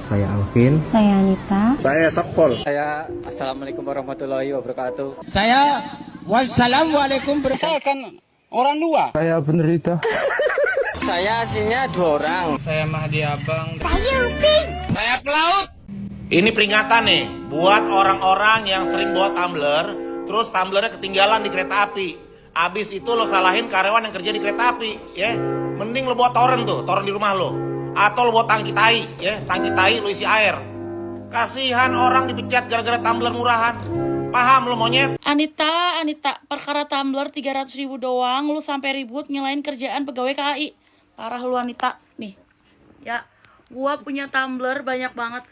Saya Alvin. Saya Anita. Saya Sakpol. Saya Assalamualaikum warahmatullahi wabarakatuh. Saya Wassalamualaikum. Saya kan orang luar. Saya penderita. Saya aslinya 2 orang. Saya Mahdi Abang. Saya Upin. Saya pelaut. Ini peringatan nih buat orang-orang yang sering bawa tumbler, terus tumblernya ketinggalan di kereta api. Abis itu lo salahin karyawan yang kerja di kereta api, ya. Mending lo bawa toren tuh, toren di rumah lo. Atau lo bawa tangki tai, ya. Tangki tai lo isi air. Kasihan orang dipecat gara-gara tumbler murahan. Paham lo monyet? Anita, perkara tumbler 300.000 doang, lu sampai ribut nyelain kerjaan pegawai KAI. Parah lu Anita, nih. Ya, gua punya tumbler banyak banget.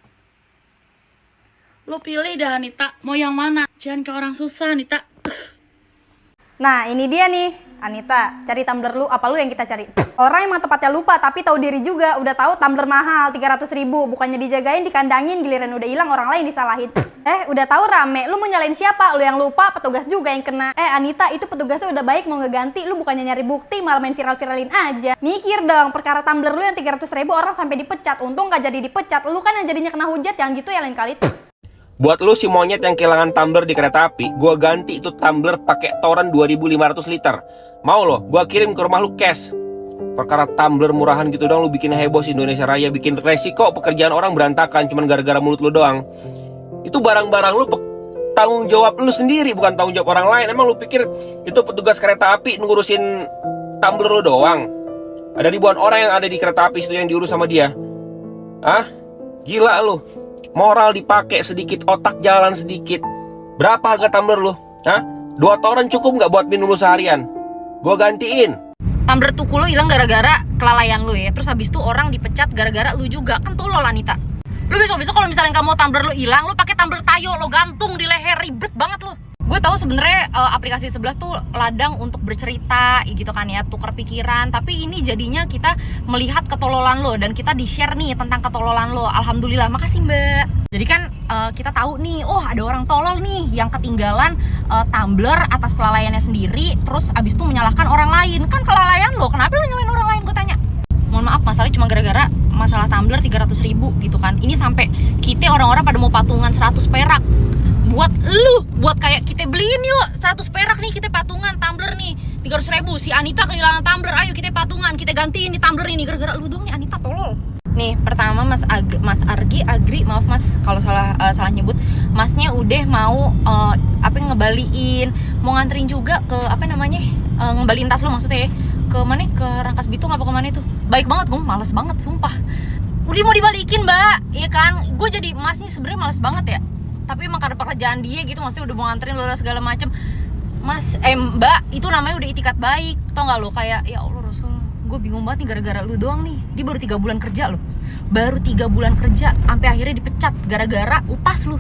Lu pilih dah Anita, mau yang mana? Jangan ke orang susah Anita. Nah ini dia nih, Anita, cari tumbler lu, apa lu yang kita cari? Orang emang tepatnya lupa, tapi tahu diri juga, udah tahu tumbler mahal, 300.000, bukannya dijagain, dikandangin, giliran udah hilang orang lain disalahin. Udah tahu rame, lu mau nyalain siapa? Lu yang lupa, petugas juga yang kena. Anita, itu petugasnya udah baik mau ngeganti, lu bukannya nyari bukti, malah main viral-viralin aja. Mikir dong, perkara tumbler lu yang 300.000 orang sampai dipecat, untung gak jadi dipecat, lu kan yang jadinya kena hujat, yang gitu ya lain kali. Buat lu si monyet yang kehilangan tumbler di kereta api, gua ganti itu tumbler pakai toren 2.500 liter. Mau lo, gua kirim ke rumah lu cash. Perkara tumbler murahan gitu dong lu bikin heboh si Indonesia Raya, bikin resiko pekerjaan orang berantakan cuman gara-gara mulut lu doang. Itu barang-barang lu tanggung jawab lu sendiri, bukan tanggung jawab orang lain. Emang lu pikir itu petugas kereta api ngurusin tumbler lu doang? Ada ribuan orang yang ada di kereta api itu yang diurus sama dia. Hah? Gila lu. Moral dipakai sedikit, otak jalan sedikit. Berapa harga tumbler lu? Hah? 2 toren cukup nggak buat minum lu seharian? Gua gantiin. Tumbler tuku lu hilang gara-gara kelalaian lu ya. Terus habis itu orang dipecat gara-gara lu juga. Kan tolol Anita. Lu besok-besok kalau misalnya kamu tumbler lu hilang, lu pakai tumbler tayo, lo gantung di leher, ribet banget lu. Gue tahu sebenarnya aplikasi sebelah tuh ladang untuk bercerita gitu kan ya, tukar pikiran. Tapi ini jadinya kita melihat ketololan lo dan kita di-share nih tentang ketololan lo. Alhamdulillah, makasih Mbak. Jadi kan kita tahu nih, oh ada orang tolol nih yang ketinggalan tumbler atas kelalaiannya sendiri, terus abis itu menyalahkan orang lain. Kan kelalaian lo, kenapa lo nyalain orang lain? Gue tanya. Mohon maaf, masalahnya cuma gara-gara masalah tumbler 300.000 gitu kan. Ini sampai kita orang-orang pada mau patungan 100 perak. Buat lu, buat kayak kita beliin yuk 100 perak nih, kita patungan tumbler nih 300.000. Si Anita kehilangan tumbler, ayo kita patungan, kita gantiin di tumbler ini. Gara-gara lu dong nih Anita tolol. Nih pertama Mas Agri, maaf Mas kalau salah nyebut. Masnya udah mau ngebaliin, mau nganterin juga ke ngembaliin tas lu maksudnya ya. Ke mana? Ke Rangkas Bitung apa kemana itu? Baik banget, gue males banget sumpah. Udah mau dibalikin Mbak, iya kan? Gue jadi masnya sebenarnya males banget ya. Tapi emang karena pekerjaan dia gitu, maksudnya udah mau nganterin segala macem. Mbak, itu namanya udah itikat baik. Tau gak lo, kayak ya Allah Rasul, gue bingung banget nih gara-gara lu doang nih. Dia baru 3 bulan kerja loh. Baru 3 bulan kerja, sampai akhirnya dipecat gara-gara utas lu.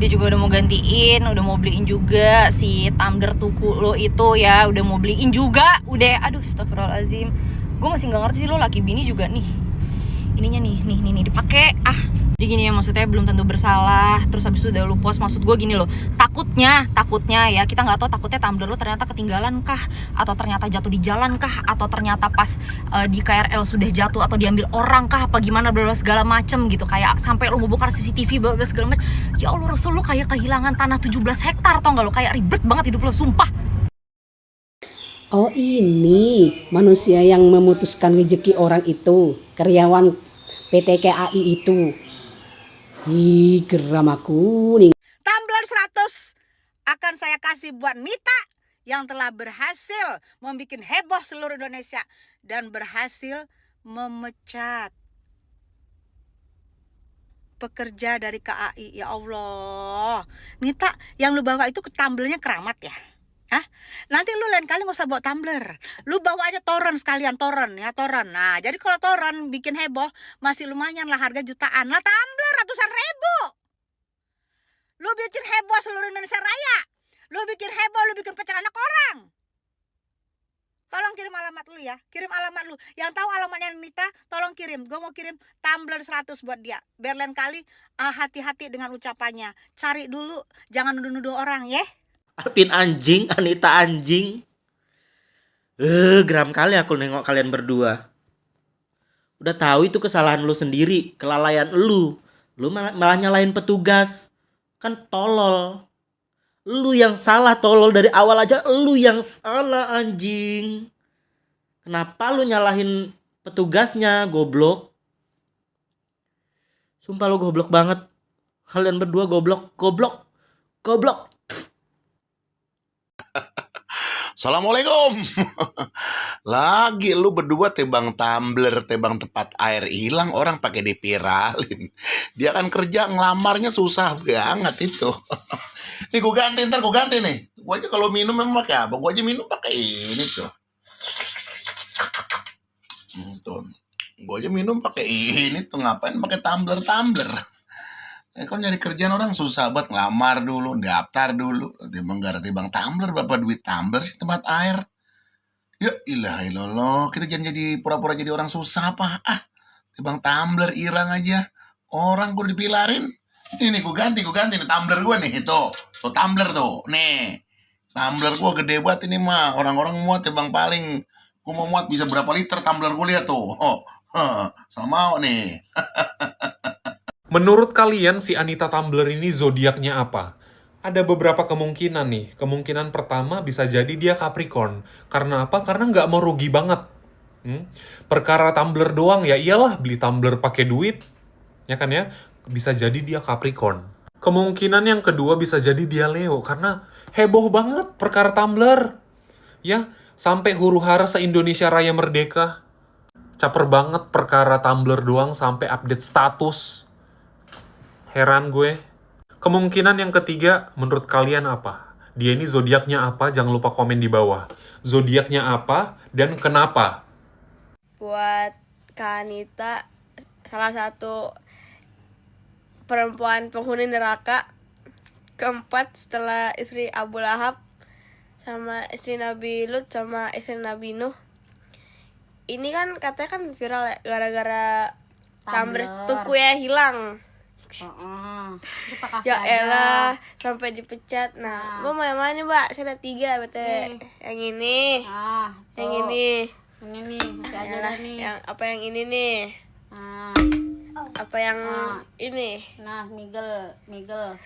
Dia juga udah mau gantiin, udah mau beliin juga si tumbler tuku lo itu ya. Udah mau beliin juga, udah, aduh astagfirullahaladzim. Gue masih gak ngerti sih lo laki bini juga nih. Ininya nih dipakai. Jadi gini ya, maksudnya belum tentu bersalah. Terus habis itu udah lu post, maksud gue gini loh. Takutnya ya, kita nggak tahu takutnya tumbler lu ternyata ketinggalan kah, atau ternyata jatuh di jalan kah, atau ternyata pas di KRL sudah jatuh atau diambil orang kah, apa gimana segala macem gitu. Kayak sampai lu mau bongkar CCTV segala macem. Ya Allah Rasul, lu kayak kehilangan tanah 17 hektar, tau nggak lo? Kayak ribet banget hidup lu, sumpah. Oh ini manusia yang memutuskan rezeki orang itu, karyawan PT KAI itu. Ih, geram aku nih. Tumbler 100 akan saya kasih buat Nita yang telah berhasil membuat heboh seluruh Indonesia dan berhasil memecat pekerja dari KAI. Ya Allah, Nita, yang lu bawa itu ke tumblernya keramat ya? Hah? Nanti lu lain kali gak usah bawa tumbler. Lu bawa aja toren sekalian, toren. Nah, jadi kalau toren bikin heboh masih lumayan lah, harga jutaan. Lah tumbler ratusan ribu. Lu bikin heboh seluruh Indonesia Raya. Lu bikin heboh, lu bikin pecah anak orang. Tolong kirim alamat lu ya. Kirim alamat lu. Yang tahu alamatnya Nita, tolong kirim. Gue mau kirim tumbler 100 buat dia. Biar lain kali hati-hati dengan ucapannya. Cari dulu, jangan nuduh-nuduh orang ya. Alvin anjing, Anita anjing. Geram kali aku nengok kalian berdua. Udah tahu itu kesalahan lu sendiri, kelalaian lu. Lu malah nyalahin petugas. Kan tolol. Lu yang salah tolol, dari awal aja lu yang salah anjing. Kenapa lu nyalahin petugasnya, goblok? Sumpah lu goblok banget. Kalian berdua goblok. Assalamualaikum. Lagi lu berdua tebang tumbler, tebang tempat air hilang, orang pakai dipiralin. Dia kan kerja ngelamarnya susah banget itu. Nih gue ganti, ntar gue ganti nih. Gue aja kalau minum memang pakai apa? Gue aja minum pakai ini tuh. Tuh. Gue aja minum pakai ini tuh, ngapain pakai tumbler. Kalau nyari kerjaan orang susah banget, ngelamar dulu, daftar dulu. Timbang tumbler, bapak duit tumbler sih tempat air. Ya ilah, kita jangan jadi pura-pura jadi orang susah apa. Timbang tumbler irang aja. Orang gue dipilarin. Ini gue ganti nih tumbler gue nih. Tuh tumbler tuh. Nih. Tumbler gue gede banget ini mah. Orang-orang muat timbang paling. Gue mau muat bisa berapa liter tumbler gue lihat tuh. Sama mau nih. Menurut kalian si Anita Tumbler ini zodiaknya apa? Ada beberapa kemungkinan nih. Kemungkinan pertama bisa jadi dia Capricorn. Karena apa? Karena nggak mau rugi banget. Perkara tumbler doang ya iyalah, beli tumbler pakai duit. Ya kan ya? Bisa jadi dia Capricorn. Kemungkinan yang kedua bisa jadi dia Leo. Karena heboh banget perkara tumbler. Ya, sampai huru-hara se-Indonesia Raya Merdeka. Caper banget perkara tumbler doang sampai update status. Heran gue. Kemungkinan yang ketiga, menurut kalian apa? Dia ini zodiaknya apa? Jangan lupa komen di bawah. Zodiaknya apa dan kenapa? Buat Kak Anita, salah satu perempuan penghuni neraka keempat setelah istri Abu Lahab, sama istri Nabi Lut, sama istri Nabi Nuh. Ini kan katanya kan viral ya, gara-gara tumbler tukunya hilang. Ya elah, sampai dipecat. Nah, Mbak mau yang mana nih, Mbak? Saya ada 3 betul. Yang ini. Yang ini. Ini nih, masih aja nih. Yang apa yang ini nih? Apa yang ini? Nah, migel.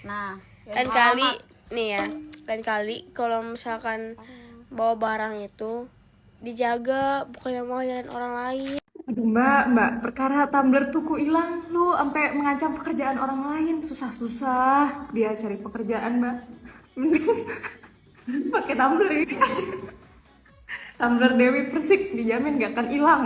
Nah, lain kali nih ya. Lain kali kalau misalkan bawa barang itu dijaga, bukannya mau nyalain orang lain. Aduh mbak, perkara tumbler tuku hilang, lu sampai mengancam pekerjaan orang lain, susah-susah dia cari pekerjaan mbak. Mending pakai tumbler ini aja. Tumbler Dewi Persik dijamin gak akan hilang.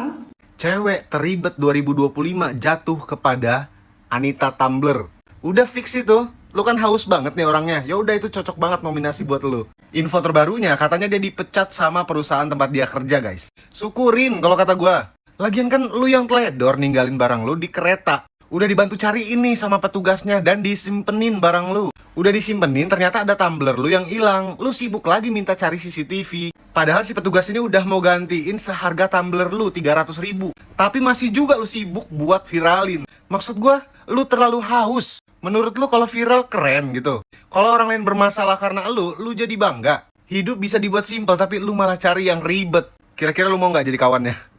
Cewek teribet 2025 jatuh kepada Anita Tumbler. Udah fix itu, lu kan haus banget nih orangnya. Ya udah itu cocok banget nominasi buat lu. Info terbarunya katanya dia dipecat sama perusahaan tempat dia kerja guys. Syukurin kalau kata gua. Lagian kan lu yang teledor ninggalin barang lu di kereta. Udah dibantu cari ini sama petugasnya dan disimpenin barang lu. Udah disimpenin ternyata ada tumbler lu yang hilang. Lu sibuk lagi minta cari CCTV. Padahal si petugas ini udah mau gantiin seharga tumbler lu 300.000. Tapi masih juga lu sibuk buat viralin. Maksud gua, lu terlalu haus. Menurut lu kalau viral keren gitu. Kalau orang lain bermasalah karena lu jadi bangga. Hidup bisa dibuat simpel tapi lu malah cari yang ribet. Kira-kira lu mau gak jadi kawannya?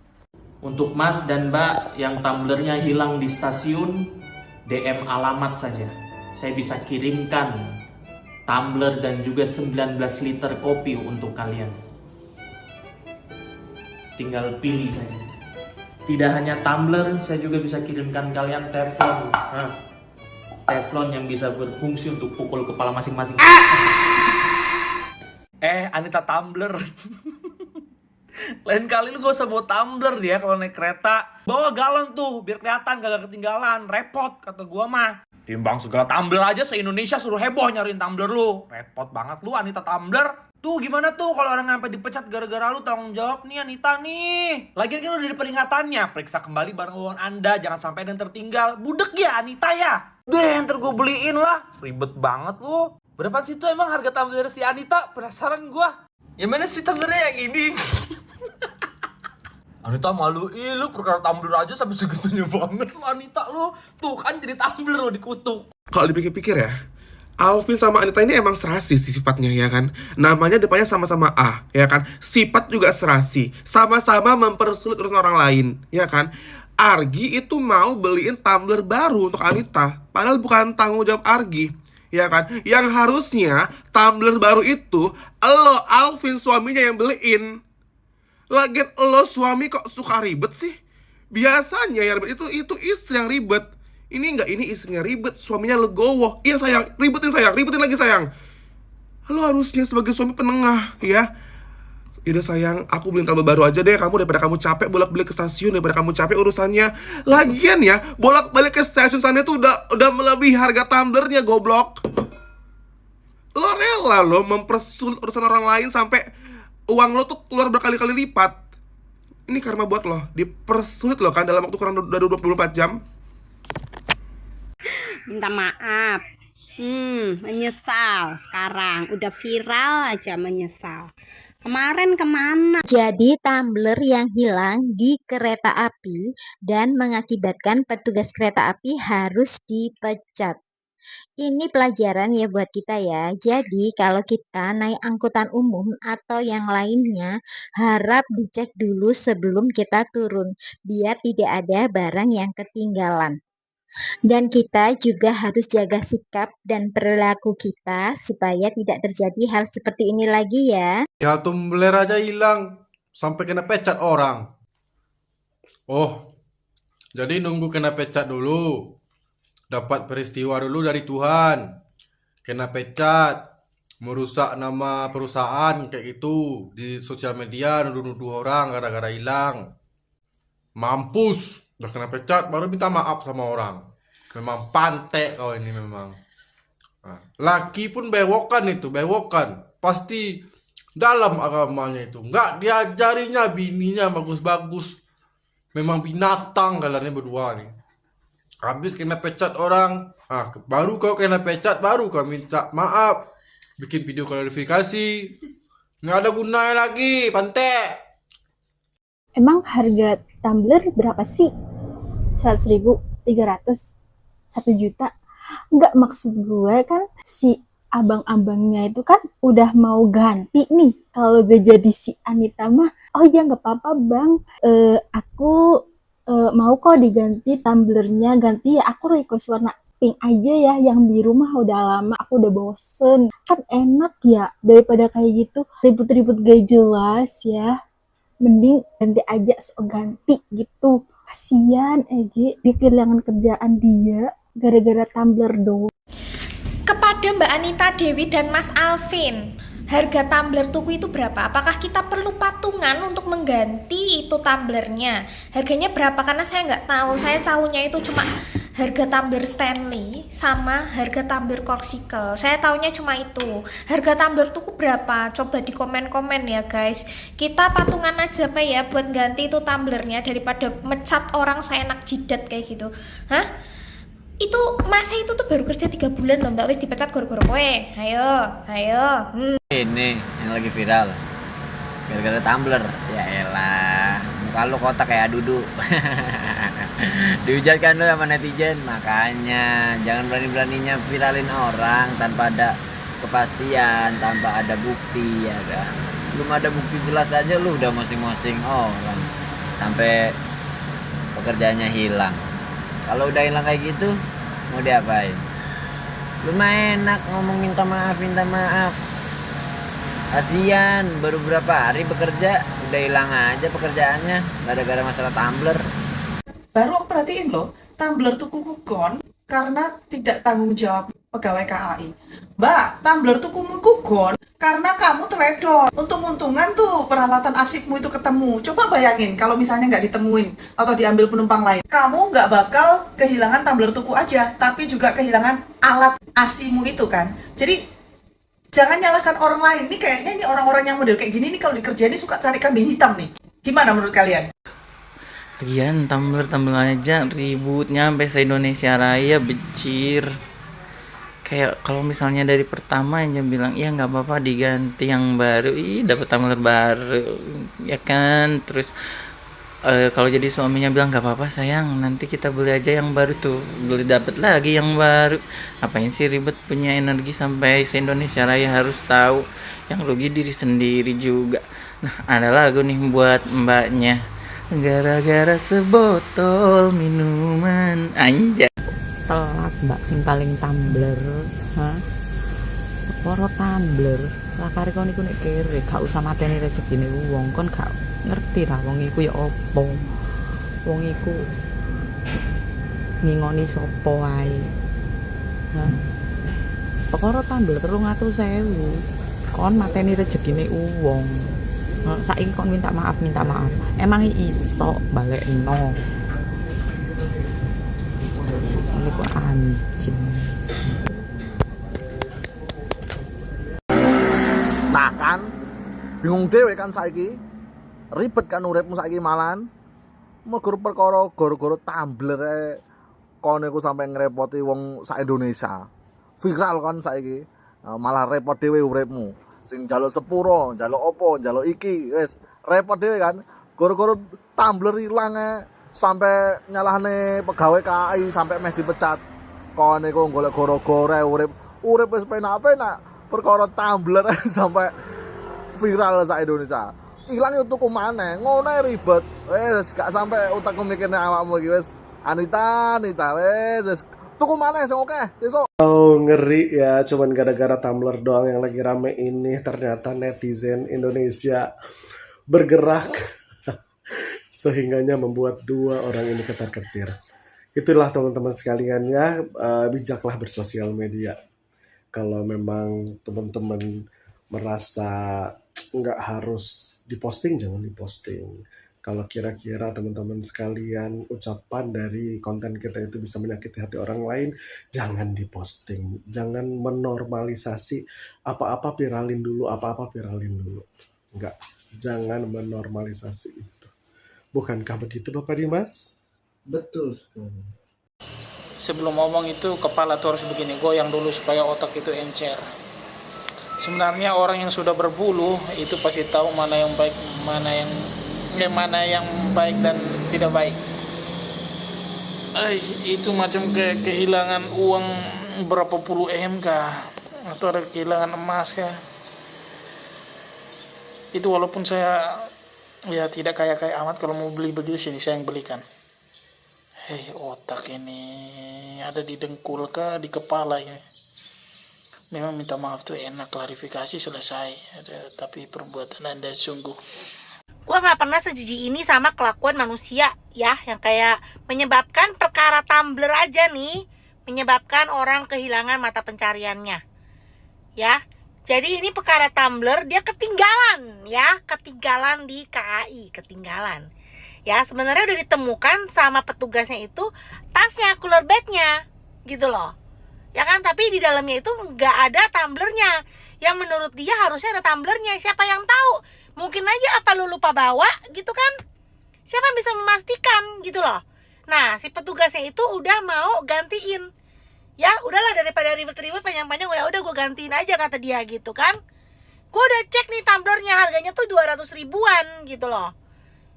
Untuk Mas dan Mbak yang tumblernya hilang di stasiun, DM alamat saja. Saya bisa kirimkan tumbler dan juga 19 liter kopi untuk kalian. Tinggal pilih saja. Tidak hanya tumbler, saya juga bisa kirimkan kalian teflon. Teflon yang bisa berfungsi untuk pukul kepala masing-masing. Anita Tumbler. Lain kali lu gak usah bawa tumbler dia kalau naik kereta. Bawa galon tuh, biar kelihatan gak ketinggalan. Repot kata gua mah. Timbang segala tumbler aja se-Indonesia suruh heboh nyariin tumbler lu. Repot banget lu Anita Tumbler. Tuh gimana tuh kalau orang sampai dipecat gara-gara lu, tanggung jawab nih Anita nih. Lagian kan udah ada peringatannya, periksa kembali barang bawaan Anda, jangan sampai ada yang tertinggal. Budek ya Anita ya. Deh, ntar gue beliin lah. Ribet banget lu. Berapa sih tuh emang harga tumbler si Anita? Penasaran gua. Yang mana sih tumblernya yang ini? Anita malu, lu perkara tumbler aja sampai segitunya banget lu Anita lu. Tuh kan jadi tumbler lu dikutuk. Kalau dipikir-pikir ya, Alvin sama Anita ini emang serasi sih sifatnya ya kan. Namanya depannya sama-sama A ya kan. Sifat juga serasi. Sama-sama mempersulit urusan orang lain ya kan. Argi itu mau beliin tumbler baru untuk Anita. Padahal bukan tanggung jawab Argi ya kan. Yang harusnya tumbler baru itu lo Alvin suaminya yang beliin. Lagian lo suami kok suka ribet sih? Biasanya yang ribet itu istri yang ribet. Ini istrinya ribet, suaminya legowo. Iya sayang, ribetin lagi sayang. Lo harusnya sebagai suami penengah ya. Yaudah sayang, aku beliin tumbler baru aja deh. Kamu daripada kamu capek bolak-balik ke stasiun, daripada kamu capek urusannya. Lagian ya, bolak-balik ke stasiun sana tuh udah melebihi harga tumblernya, goblok. Lo rela lo mempersulit urusan orang lain sampai uang lo tuh keluar berkali-kali lipat. Ini karma buat lo, dipersulit lo kan dalam waktu kurang dari 24 jam. Minta maaf. Menyesal sekarang. Udah viral aja menyesal. Kemarin kemana? Jadi tumbler yang hilang di kereta api dan mengakibatkan petugas kereta api harus dipecat. Ini pelajaran ya buat kita ya. Jadi kalau kita naik angkutan umum atau yang lainnya, harap dicek dulu sebelum kita turun, biar tidak ada barang yang ketinggalan. Dan kita juga harus jaga sikap dan perilaku kita supaya tidak terjadi hal seperti ini lagi ya. Ya tumbler aja hilang sampai kena pecat orang. Oh, jadi nunggu kena pecat dulu. Dapat peristiwa dulu dari Tuhan. Kena pecat, merusak nama perusahaan kayak gitu di sosial media, nuduh-nuduh orang gara-gara hilang. Mampus. Udah kena pecat baru minta maaf sama orang. Memang pantek kau ini memang. Nah, laki pun bewokan itu, bewokan. Pasti dalam agamanya itu. Nggak diajarinya bininya bagus-bagus. Memang binatang kalian berdua nih. Habis kena pecat orang. Nah, baru kau kena pecat, baru kau minta maaf. Bikin video klarifikasi. Nggak ada gunanya lagi, pantek. Emang harga tumbler berapa sih? 100.000, 300, 1 juta. Enggak, maksud gue kan si abang-abangnya itu kan udah mau ganti nih. Kalau gak jadi si Anita mah, oh ya nggak apa-apa bang, aku mau kok diganti tumblernya. Ganti ya, aku request warna pink aja ya, yang biru mah udah lama, aku udah bosen. Kan enak ya, daripada kayak gitu ribut-ribut gak jelas ya. Mending ganti aja, so ganti gitu. Kasian Egi, dia kehilangan kerjaan dia gara-gara tumbler doang. Kepada Mbak Anita Dewi dan Mas Alvin, harga tumbler tuku itu berapa? Apakah kita perlu patungan untuk mengganti itu tumblernya? Harganya berapa? Karena saya nggak tahu. Saya tahunya itu cuma harga tumbler Stanley sama harga tumbler Corsical. Saya tahunya cuma itu. Harga tumbler tuku berapa? Coba di komen-komen ya guys. Kita patungan aja apa ya buat ganti itu tumblernya daripada mecat orang seenak jidat kayak gitu. Hah? Itu masa itu tuh baru kerja 3 bulan loh Mbak, wis dipecat gara-gara kowe. Ayo. Ini yang lagi viral gara-gara tumbler. Ya elah, muka lu kotak kayak Dudu. Dihujatkan lu sama netizen. Makanya jangan berani-beraninya viralin orang tanpa ada kepastian, tanpa ada bukti ya kan. Belum ada bukti jelas aja lu udah posting-posting orang sampai pekerjaannya hilang. Kalau udah hilang kayak gitu mau diapain? Lu mah enak ngomong minta maaf. Kasian, baru berapa hari bekerja udah hilang aja pekerjaannya gara-gara masalah tumbler. Baru aku perhatiin loh, tumbler tuku kugon karena tidak tanggung jawab pegawai KAI. Mbak, tumbler tukumu kugon karena kamu teledor. Untung-untungan tuh peralatan arsipmu itu ketemu. Coba bayangin kalau misalnya nggak ditemuin atau diambil penumpang lain. Kamu nggak bakal kehilangan tumbler tuku aja, tapi juga kehilangan alat asimu itu kan. Jadi jangan nyalahkan orang lain. Ini kayaknya ini orang-orang yang model kayak gini nih kalau dikerjain suka cari kambing hitam nih. Gimana menurut kalian? Lagian tumbler aja ributnya sampai se-Indonesia Raya, becir. Kayak kalau misalnya dari pertama aja bilang ya nggak apa-apa diganti yang baru, dapat tumbler baru ya kan. Terus Kalau jadi suaminya bilang nggak apa-apa sayang, nanti kita beli aja yang baru tuh, beli dapat lagi yang baru. Ngapain sih ribet, punya energi sampai se-Indonesia Raya harus tahu, yang rugi diri sendiri juga. Nah, ada lagu nih buat mbaknya, gara-gara sebotol minuman anjay. Telat mbak sing paling tumbler, hah? Poro tumbler, lah kare kon iku nek kere, gak usah mateni rezekine wong, kon gak ngerti lah wong iku ya opo, wong iku ngingoni sapa wae. Hah? Perkara tumbler 300.000, kon mateni rezekine wong. Saiki kon minta maaf, emang iso balekno. Ini kok anjing. Nah kan, bingung dhewe kan saiki. Ribet kan uripmu saiki malan. Mergo perkara gara-gara tumbler kon iku sampe ngrepoti wong sak Indonesia. Viral kan saiki. Malah repot dhewe uripmu. Sing njaluk sepuro, njaluk opo, njaluk iki, wis repot dhewe kan. Gara-gara tumbler ilang sampe nyalahne pegawai KAI sampe meh dipecat. Kon iku golek gara-gara urip wis penak-penak. Perkara tumbler sampai viral sak Indonesia. Ilang yo tuku maneh, ngono ribet. Wis gak sampai utakku mikirne awakmu iki wis. Anita wis tuku maneh sing akeh besok. Oh ngeri ya, cuman gara-gara tumbler doang yang lagi rame ini ternyata netizen Indonesia bergerak sehingganya membuat 2 orang ini ketar-ketir. Itulah teman-teman sekalian ya, bijaklah bersosial media. Kalau memang teman-teman merasa nggak harus diposting, jangan diposting. Kalau kira-kira teman-teman sekalian ucapan dari konten kita itu bisa menyakiti hati orang lain, jangan diposting. Jangan menormalisasi apa-apa viralin dulu, Enggak, jangan menormalisasi itu. Bukankah begitu Bapak Dimas? Betul sekali. Sebelum ngomong itu kepala tuh harus begini, goyang dulu supaya otak itu encer. Sebenarnya orang yang sudah berbulu itu pasti tahu mana yang baik, mana yang baik dan tidak baik. Itu macam kehilangan uang berapa puluh M kah, atau ada kehilangan emas kah. Itu walaupun saya ya tidak kaya-kaya amat, kalau mau beli begitu sini saya yang belikan. Hei, otak ini ada di dengkul kah, di kepala ini. Memang minta maaf tuh enak, klarifikasi selesai. Tapi perbuatan Anda sungguh. Gua nggak pernah sejijik ini sama kelakuan manusia ya, yang kayak menyebabkan perkara tumbler aja nih, menyebabkan orang kehilangan mata pencariannya. Ya. Jadi ini perkara tumbler dia ketinggalan ya, ketinggalan di KAI, ketinggalan. Ya, sebenarnya udah ditemukan sama petugasnya itu tasnya, cooler bagnya gitu loh. Ya kan, tapi di dalamnya itu nggak ada tumblernya. Yang menurut dia harusnya ada tumblernya. Siapa yang tahu? Mungkin aja apa lu lupa bawa gitu kan? Siapa yang bisa memastikan gitu loh. Nah, si petugasnya itu udah mau gantiin. Ya, udahlah daripada ribet-ribet panjang-panjang, ya udah gue gantiin aja kata dia gitu kan. Gue udah cek nih tumblernya, harganya tuh 200 ribuan gitu loh.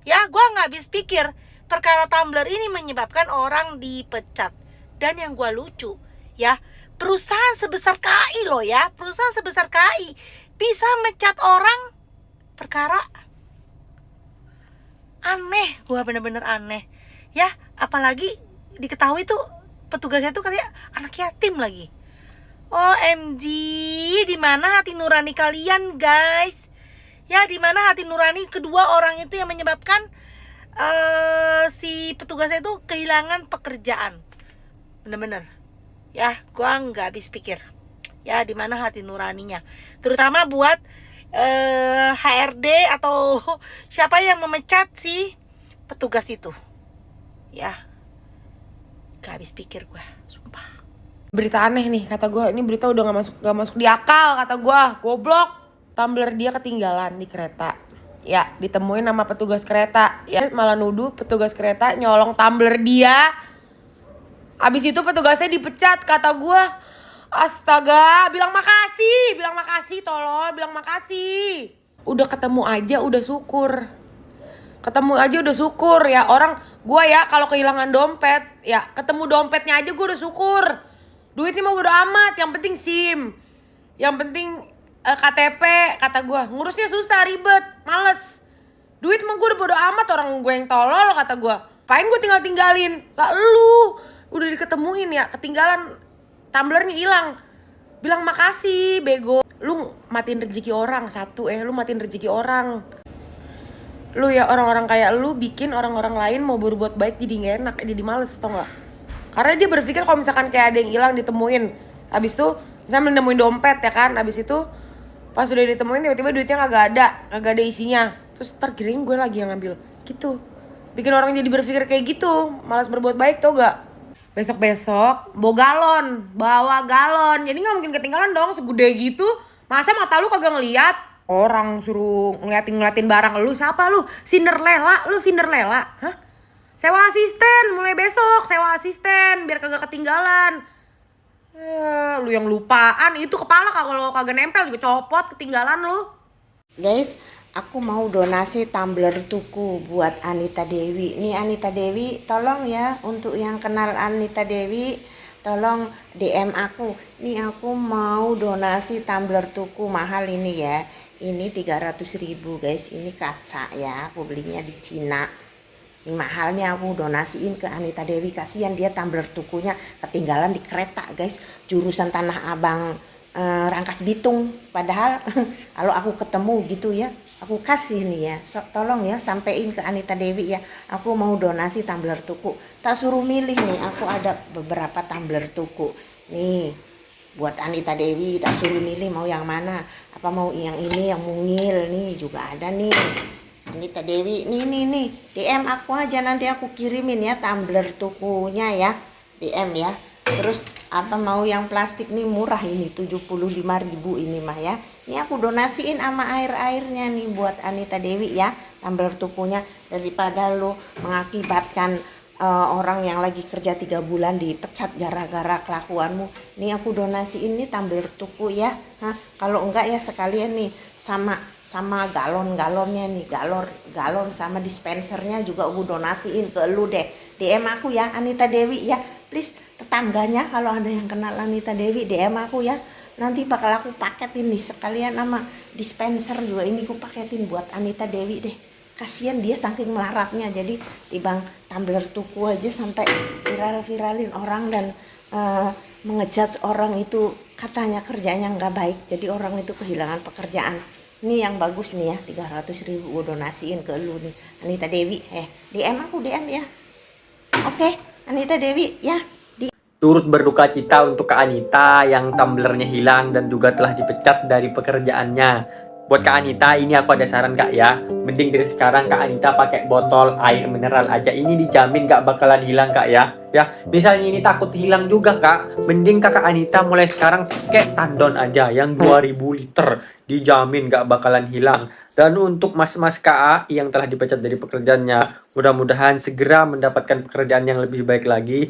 Ya, gue nggak habis pikir perkara tumbler ini menyebabkan orang dipecat. Dan yang gue lucu, ya, perusahaan sebesar KAI loh ya, perusahaan sebesar KAI bisa mecat orang perkara aneh, gue bener-bener aneh. Ya, apalagi diketahui tuh petugasnya tuh katanya anak yatim lagi. OMG, di mana hati nurani kalian guys? Ya, di mana hati nurani kedua orang itu yang menyebabkan si petugasnya itu kehilangan pekerjaan. Bener-bener. Ya, gua nggak habis pikir. Ya, di mana hati nuraninya? Terutama buat HRD atau siapa yang memecat si petugas itu. Ya, nggak habis pikir gua, sumpah. Berita aneh nih, kata gue. Ini berita udah gak masuk di akal, kata gue. Goblok. Tumbler dia ketinggalan di kereta. Ya, ditemuin sama petugas kereta. Ya, malah nuduh petugas kereta nyolong tumbler dia. Abis itu petugasnya dipecat, kata gue. Astaga, bilang makasih, tolong, bilang makasih. Udah ketemu aja, udah syukur. Ketemu aja udah syukur ya. Orang gue ya kalau kehilangan dompet ya, ketemu dompetnya aja gue udah syukur. Duitnya mah bodo amat, yang penting SIM, yang penting KTP. Kata gue ngurusnya susah, ribet, males. Duit mah gue udah bodo amat, orang gue yang tolol kata gue. Pain gue tinggalin. Lah lu udah diketemuin ya, ketinggalan tumblernya hilang. Bilang makasih bego. Lu matiin rezeki orang satu, lu matiin rezeki orang. Lu ya orang-orang kayak lu bikin orang-orang lain mau berbuat baik jadi gak enak, jadi males, tau gak? Karena dia berpikir kalau misalkan kayak ada yang hilang ditemuin, habis itu misalnya nemuin dompet ya kan, habis itu pas udah ditemuin tiba-tiba duitnya kagak ada isinya, terus tergiring gue lagi yang ngambil gitu. Bikin orang jadi berpikir kayak gitu, malas berbuat baik, tau gak? Besok-besok bawa galon, jadi gak mungkin ketinggalan dong segede gitu. Masa mata lu kagak ngeliat? Orang suruh ngeliatin barang lu, siapa lu? Cinderella, hah? Sewa asisten, mulai besok sewa asisten biar kagak ketinggalan. Lu yang lupaan, itu kepala kalau kagak nempel juga copot, ketinggalan lu. Guys, aku mau donasi tumbler tuku buat Anita Dewi. Nih Anita Dewi, tolong ya untuk yang kenal Anita Dewi, tolong DM aku. Nih aku mau donasi tumbler tuku mahal ini ya. Ini 300.000 guys, ini kaca ya, aku belinya di Cina. Ini mahalnya aku donasiin ke Anita Dewi, kasihan dia tumbler tukunya ketinggalan di kereta guys, jurusan Tanah Abang Rangkas Bitung. Padahal kalau aku ketemu gitu ya, aku kasih nih ya. Tolong ya sampein ke Anita Dewi ya, aku mau donasi tumbler tuku. Tak suruh milih nih, aku ada beberapa tumbler tuku nih buat Anita Dewi, tak suruh milih mau yang mana. Apa mau yang ini, yang mungil nih juga ada nih. Anita Dewi, nih DM aku aja, nanti aku kirimin ya tumbler tukunya ya, DM ya. Terus apa mau yang plastik nih murah ini 75.000 ini mah ya. Ini aku donasiin sama air-airnya nih buat Anita Dewi ya, tumbler tukunya, daripada lo mengakibatkan orang yang lagi kerja 3 bulan dipecat gara-gara kelakuanmu. Nih aku donasiin nih tumbler tuku ya. Kalau enggak ya sekalian nih sama galon-galonnya nih, galon sama dispensernya juga aku donasiin ke lu deh. DM aku ya Anita Dewi ya. Please tetangganya kalau ada yang kenal Anita Dewi DM aku ya. Nanti bakal aku paketin nih sekalian sama dispenser juga, ini aku paketin buat Anita Dewi deh. Kasihan dia saking melaratnya, jadi tibang tumbler tuku aja sampai viralin orang dan mengejudge orang itu katanya kerjanya nggak baik, jadi orang itu kehilangan pekerjaan. Ini yang bagus nih ya, 300.000 gue donasiin ke lu nih Anita Dewi. DM aku DM ya. Oke, Anita Dewi ya. Turut berduka cita untuk Kak Anita yang tumblernya hilang dan juga telah dipecat dari pekerjaannya. Buat Kak Anita, ini aku ada saran Kak ya. Mending dari sekarang Kak Anita pakai botol air mineral aja. Ini dijamin gak bakalan hilang Kak ya. Ya, misalnya ini takut hilang juga Kak, mending Kakak Anita mulai sekarang pakai tandon aja yang 2000 liter. Dijamin gak bakalan hilang. Dan untuk mas-mas KAI yang telah dipecat dari pekerjaannya, mudah-mudahan segera mendapatkan pekerjaan yang lebih baik lagi.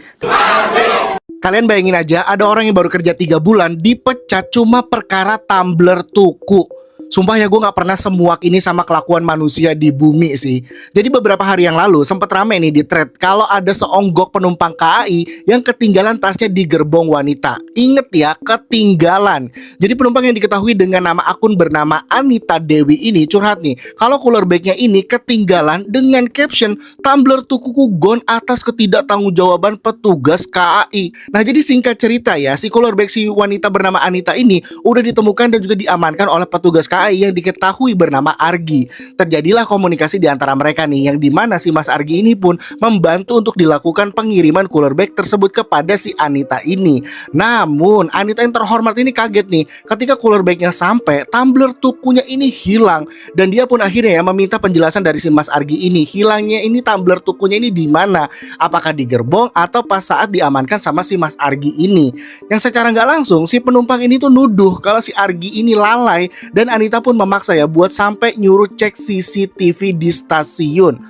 Kalian bayangin aja, ada orang yang baru kerja 3 bulan dipecat cuma perkara tumbler tuku. Sumpah ya, gue gak pernah semuak ini sama kelakuan manusia di bumi sih. Jadi beberapa hari yang lalu sempat rame nih di thread kalau ada seonggok penumpang KAI yang ketinggalan tasnya di gerbong wanita. Ingat ya, ketinggalan. Jadi penumpang yang diketahui dengan nama akun bernama Anita Dewi ini curhat nih, kalau cooler bagnya ini ketinggalan dengan caption tumbler tukuku gone atas ketidaktanggungjawaban petugas KAI. Nah jadi singkat cerita ya, si cooler bag si wanita bernama Anita ini udah ditemukan dan juga diamankan oleh petugas KAI yang diketahui bernama Argi. Terjadilah komunikasi di antara mereka nih, yang dimana si Mas Argi ini pun membantu untuk dilakukan pengiriman cooler bag tersebut kepada si Anita ini. Namun Anita yang terhormat ini kaget nih ketika cooler bagnya sampai, tumbler tukunya ini hilang, dan dia pun akhirnya ya meminta penjelasan dari si Mas Argi ini. Hilangnya ini tumbler tukunya ini di mana? Apakah di gerbong atau pas saat diamankan sama si Mas Argi ini? Yang secara nggak langsung si penumpang ini tuh nuduh kalau si Argi ini lalai, dan Anita pun memaksa ya buat sampai nyuruh cek CCTV di stasiun.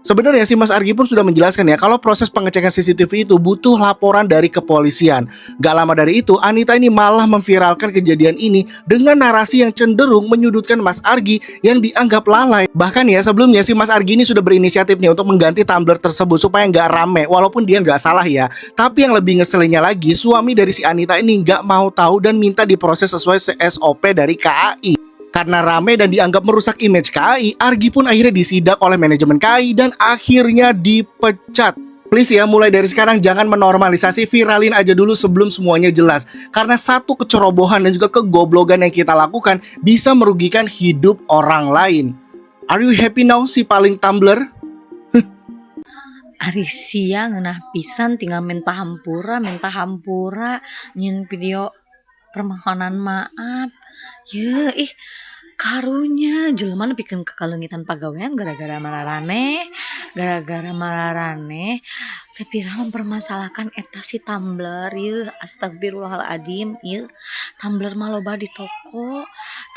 Sebenarnya si Mas Argi pun sudah menjelaskan ya kalau proses pengecekan CCTV itu butuh laporan dari kepolisian. Gak lama dari itu, Anita ini malah memviralkan kejadian ini dengan narasi yang cenderung menyudutkan Mas Argi yang dianggap lalai. Bahkan ya sebelumnya si Mas Argi ini sudah berinisiatif nih untuk mengganti tumbler tersebut supaya nggak rame, walaupun dia nggak salah ya. Tapi yang lebih ngeselinnya lagi, suami dari si Anita ini nggak mau tahu dan minta diproses sesuai SOP dari KAI. Karena rame dan dianggap merusak image KAI, Argi pun akhirnya disidak oleh manajemen KAI dan akhirnya dipecat. Please ya, mulai dari sekarang jangan menormalisasi, viralin aja dulu sebelum semuanya jelas. Karena satu kecerobohan dan juga kegoblogan yang kita lakukan bisa merugikan hidup orang lain. Are you happy now si paling Tumblr? Ari siang nah pisan tinggal minta hampura nyin video permohonan maaf. Ya karunya jelema nepikeun kekalengitan pagawean gara-gara mararane tapi Rah mempermasalahkan eta si Tumblr ya astagfirullahaladzim ya Tumblr mah loba di toko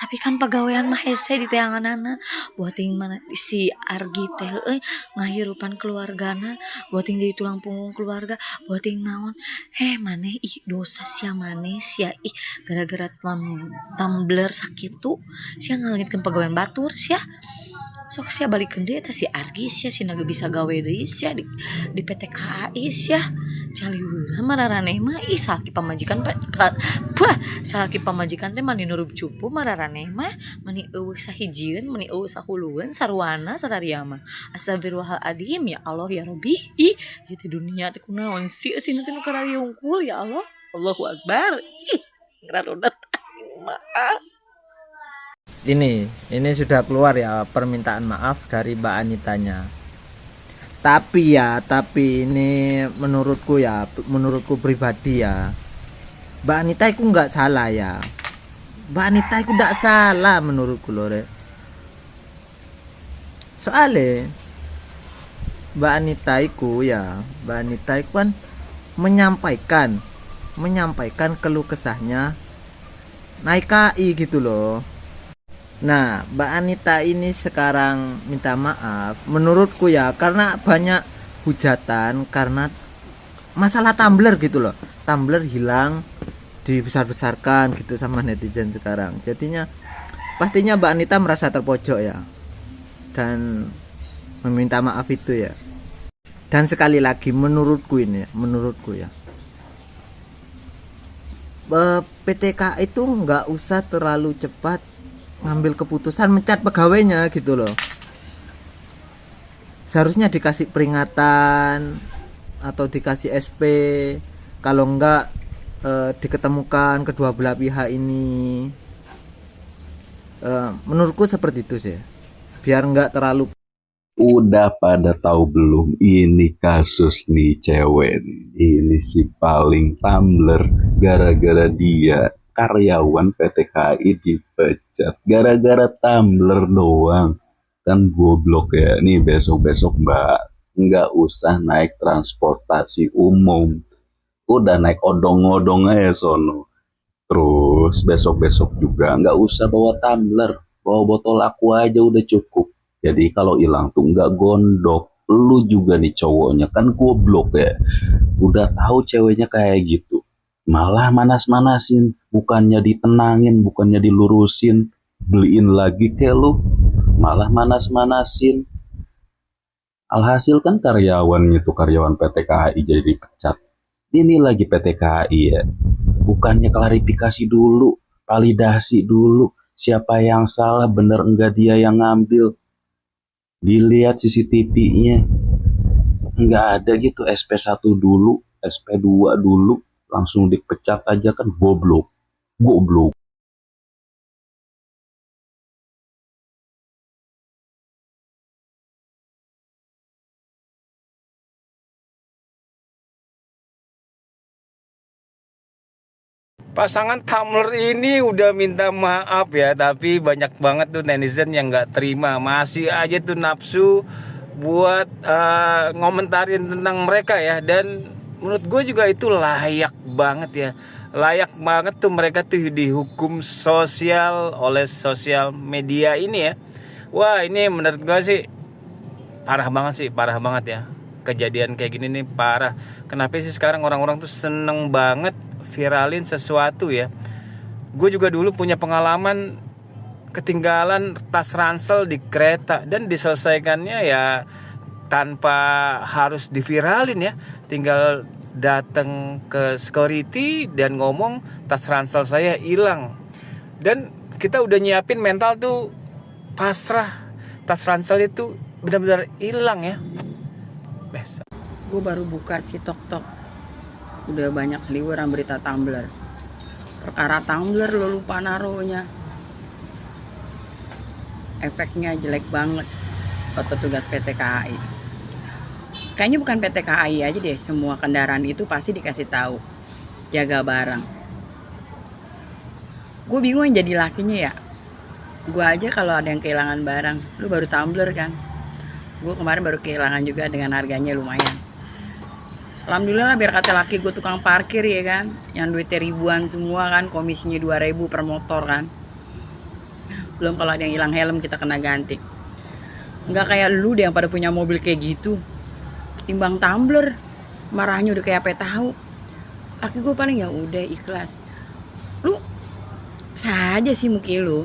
tapi kan pagawean mah hese di teanganana buating mana si Argi teh ngahirupan keluargana buating jadi tulang punggung keluarga buating naon maneh dosa sia maneh sia gara-gara Tumblr sakitu sia ngalengitkeun pagawean batur sia sok sia balikeun deui eta si Argi sia naga bisa gawe deui sia di PT KAI sia caliweurah mararaneh mah salaki pamajikan salaki pamajikan teh mani nurup cupu mararaneh mah mani eueuh sahijieun mani eueuh sahulueun sarwana sararia mah astagfirullahaladzim ya Allah ya Rabbi ieu teh dunia teh kunaon sih sina teh nu karari hungkul ya Allah Allahu Akbar ngararodat maaf. Ini sudah keluar ya permintaan maaf dari Mbak Anitanya. Tapi ini menurutku pribadi ya, Mbak Anita itu nggak salah ya. Mbak Anita itu nggak salah menurutku loh re. Soalnya Mbak Anita itu kan menyampaikan keluh kesahnya naik KAI gitu loh. Nah, Mbak Anita ini sekarang minta maaf menurutku ya karena banyak hujatan karena masalah Tumblr gitu loh. Tumblr hilang dibesar-besarkan gitu sama netizen sekarang. Jadinya pastinya Mbak Anita merasa terpojok ya dan meminta maaf itu ya. Dan sekali lagi menurutku ya PT KAI itu nggak usah terlalu cepat ngambil keputusan mencat pegawainya gitu loh. Seharusnya dikasih peringatan atau dikasih SP, kalau enggak diketemukan kedua belah pihak ini. Menurutku seperti itu sih, biar enggak terlalu. Udah pada tahu belum ini kasus nih cewek nih. Ini si paling Tumblr gara-gara dia karyawan PT KAI dipecat gara-gara Tumblr doang. Kan goblok ya. Nih besok-besok Mbak nggak usah naik transportasi umum, udah naik odong-odong aja sono. Terus besok-besok juga nggak usah bawa tumbler, bawa botol aqua aja udah cukup. Jadi kalau hilang tuh nggak gondok. Lu juga nih cowoknya kan goblok ya, udah tahu ceweknya kayak gitu malah manas-manasin, bukannya ditenangin, bukannya dilurusin, beliin lagi kayak lu, malah manas-manasin. Alhasil kan karyawan PT KAI jadi dipecat. Ini lagi PT KAI ya, bukannya klarifikasi dulu, validasi dulu, siapa yang salah, bener enggak dia yang ngambil, dilihat CCTV-nya, enggak ada gitu, SP1 dulu, SP2 dulu, langsung dipecat aja kan goblok. Pasangan Tumblr ini udah minta maaf ya, tapi banyak banget tuh netizen yang nggak terima, masih aja tuh nafsu buat ngomentarin tentang mereka ya. Dan menurut gue juga itu layak banget tuh mereka tuh dihukum sosial oleh sosial media ini ya. Wah, ini menurut gue sih parah banget sih, parah banget ya. Kejadian kayak gini nih parah. Kenapa sih sekarang orang-orang tuh seneng banget viralin sesuatu ya. Gue juga dulu punya pengalaman ketinggalan tas ransel di kereta dan diselesaikannya ya tanpa harus diviralin ya. Tinggal datang ke security dan ngomong tas ransel saya hilang. Dan kita udah nyiapin mental tuh pasrah. Tas ransel itu benar-benar hilang ya. Gue baru buka si TokTok, udah banyak seliweran berita Tumblr. Perkara Tumblr lo lupa naruhnya, efeknya jelek banget buat petugas PT KAI. Kayaknya bukan PT KAI aja deh, semua kendaraan itu pasti dikasih tahu jaga barang. Gue bingung yang jadi lakinya ya. Gue aja kalau ada yang kehilangan barang, lu baru Tumblr kan. Gue kemarin baru kehilangan juga dengan harganya lumayan. Alhamdulillah lah, biar kata laki gue tukang parkir ya kan, yang duitnya ribuan semua kan, komisinya 2.000 per motor kan. Belum kalau ada yang hilang helm kita kena ganti. Nggak kayak lu deh yang pada punya mobil kayak gitu. Timbang Tumblr, marahnya udah kayak apa tahu. Laki gue paling ya udah ikhlas. Lu saja sih mungkin lu.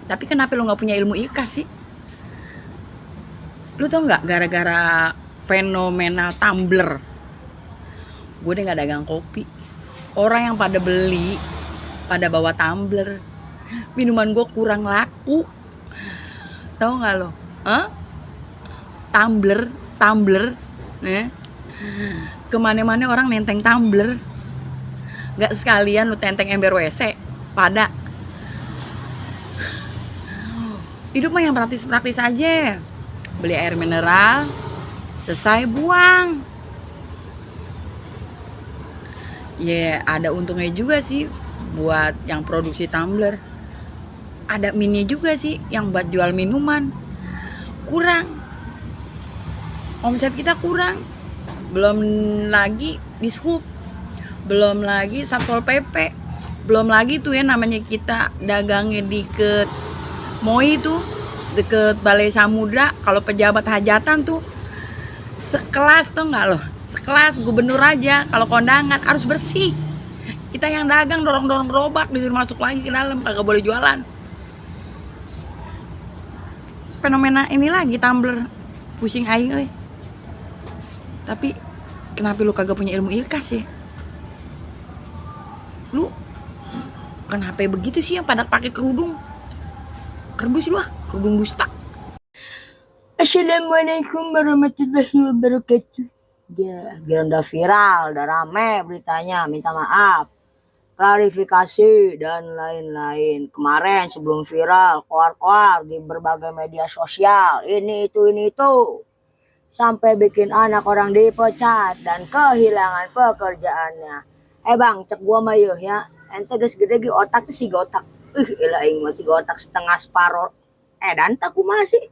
Tapi kenapa lu nggak punya ilmu ikhlas sih? Lu tau nggak gara-gara fenomena Tumblr, gue udah nggak dagang kopi. Orang yang pada beli pada bawa tumbler, minuman gue kurang laku. Tahu nggak lo? Tumbler, kemana-mana orang nenteng tumbler. Nggak sekalian lu tenteng ember WC. Pada hidup mah yang praktis-praktis aja. Beli air mineral, selesai buang. Ya ada untungnya juga sih buat yang produksi tumbler. Ada minnya juga sih yang buat jual minuman. Kurang, omset kita kurang. Belum lagi dishub, belum lagi Satpol PP, belum lagi tuh ya namanya kita dagangnya di deket MOI tuh, deket Balai Samudra. Kalau pejabat hajatan tuh sekelas tuh nggak loh, sekelas gubernur aja kalau kondangan harus bersih. Kita yang dagang dorong-dorong gerobak disuruh masuk lagi ke dalam, kagak boleh jualan. Fenomena ini lagi Tumblr, pusing aing euy. Tapi kenapa lu kagak punya ilmu ikhlas ya? Lu kenapa begitu sih yang pada pakai kerudung? Kerdus lu kerudung dusta. Assalamualaikum warahmatullahi wabarakatuh. Ya, udah viral, udah rame beritanya, minta maaf, klarifikasi dan lain-lain. Kemarin sebelum viral, koar-koar di berbagai media sosial, ini itu, sampai bikin anak orang dipecat dan kehilangan pekerjaannya. Bang, cek gua mah ya, ente geus gede ge otak tuh si otak. Elah aing masih otak setengah separuh. Dan tak masih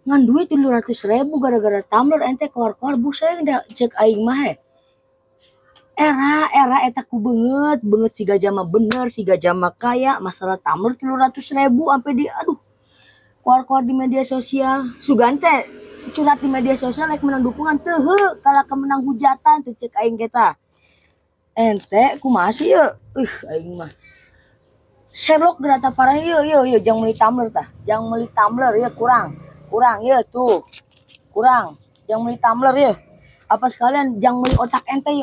ngan duit 300.000 gara-gara Tumblr ente keluar-keluar busa ndak cek aing mah era eta ku banget si gajah mah bener, si gajah mah kaya, masalah Tumblr 300.000 sampai di keluar-keluar di media sosial. Sugante curhat di media sosial like menang dukungan teu kalau kemenang hujatan teu cek aing kita. Ente ku masih aing mah Sherlock gerata parah yeuh jangan meuli Tumblr tah. Jangan meuli Tumblr ya kurang ya tuh. Kurang. Jangan meuli Tumblr ya. Apa sekalian jangan meuli otak ente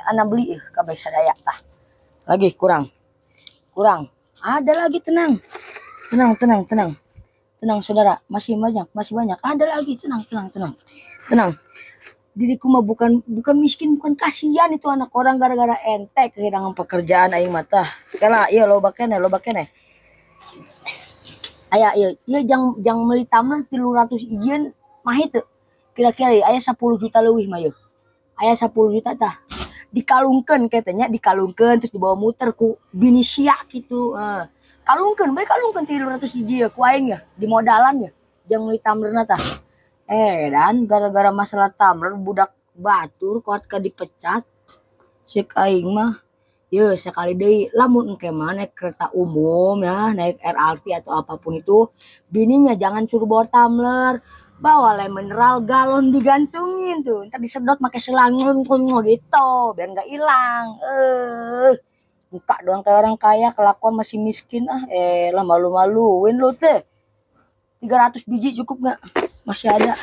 ana beli kabeh sadaya tah. Lagi kurang. Ada lagi tenang. Tenang saudara, masih banyak. Ada lagi tenang. Diriku mah bukan miskin, bukan kasihan itu anak orang gara-gara ente kehilangan pekerjaan aing mah tah. Kala ieu loba keneh. Aya ieu jangan meuli Tumblr 300 izin mah itu. Kira-kira aya 10 juta leuwih mah ieu. Aya 10 juta tah. Dikalungkeun katanya, terus dibawa muter ku bini sia kitu. Kalungkeun 300 hiji ku aing ya, di modalan ya. Jangan meuli Tumblr tah. Dan gara-gara masalah Tumblr budak batur kuat ka dipecat. Cek aing mah ya sekali deui lamun engke mah naik kereta umum ya, naik LRT atau apapun itu, bininya jangan suruh bawa Tumblr, Bawa lem mineral galon digantungin tuh, ntar disedot pakai selang gitu biar nggak hilang. Muka doang kayak orang kaya, kelakuan masih miskin. Lah malu-maluin lu teh. 300 biji cukup nggak? Masih ada.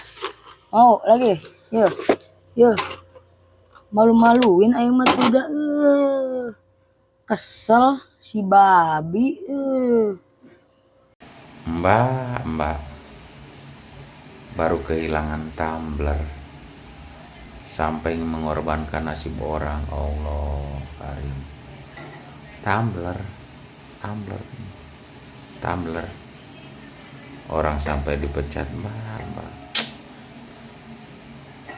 Mau lagi? Yuk. Malu-maluin aing mah udah. Kesel si babi. Mbak, baru kehilangan tumbler sampai mengorbankan nasib orang. Allah karim. Tumbler orang sampai dipecat. Mbak,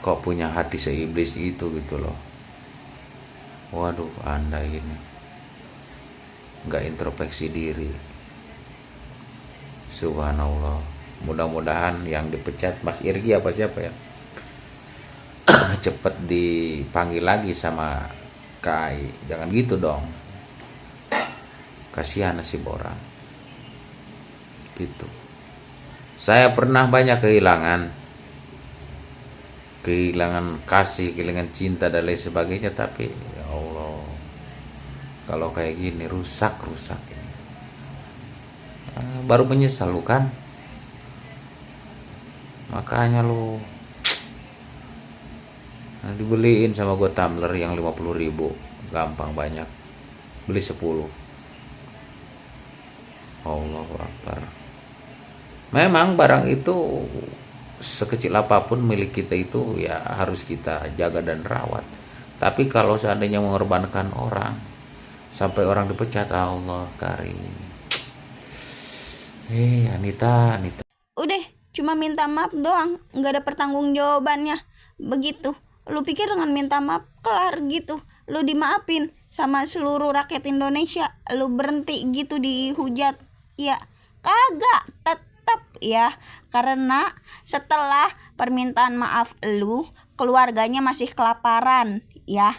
kok punya hati seiblis itu gitu loh. Waduh, Anda ini nggak introspeksi diri. Subhanallah. Mudah-mudahan yang dipecat Mas Irgi apa siapa ya cepet dipanggil lagi sama KAI. Jangan gitu dong, kasihan nasib orang gitu. Saya pernah banyak kehilangan kasih, kehilangan cinta dan lain sebagainya, tapi ya Allah, kalau kayak gini rusak ini. Baru menyesal lu kan, makanya lu dibeliin sama gue tumbler yang 50.000, gampang, banyak, beli 10. Allahu Akbar. Memang barang itu sekecil apapun milik kita itu ya harus kita jaga dan rawat. Tapi kalau seandainya mengorbankan orang sampai orang dipecat, Allah karim. Anita. Udah, cuma minta maaf doang, nggak ada pertanggungjawabannya. Begitu, lu pikir dengan minta maaf kelar gitu? Lu dimaafin sama seluruh rakyat Indonesia, lu berhenti gitu dihujat? Ya, kagak, tetap ya. Karena setelah permintaan maaf lu, keluarganya masih kelaparan ya.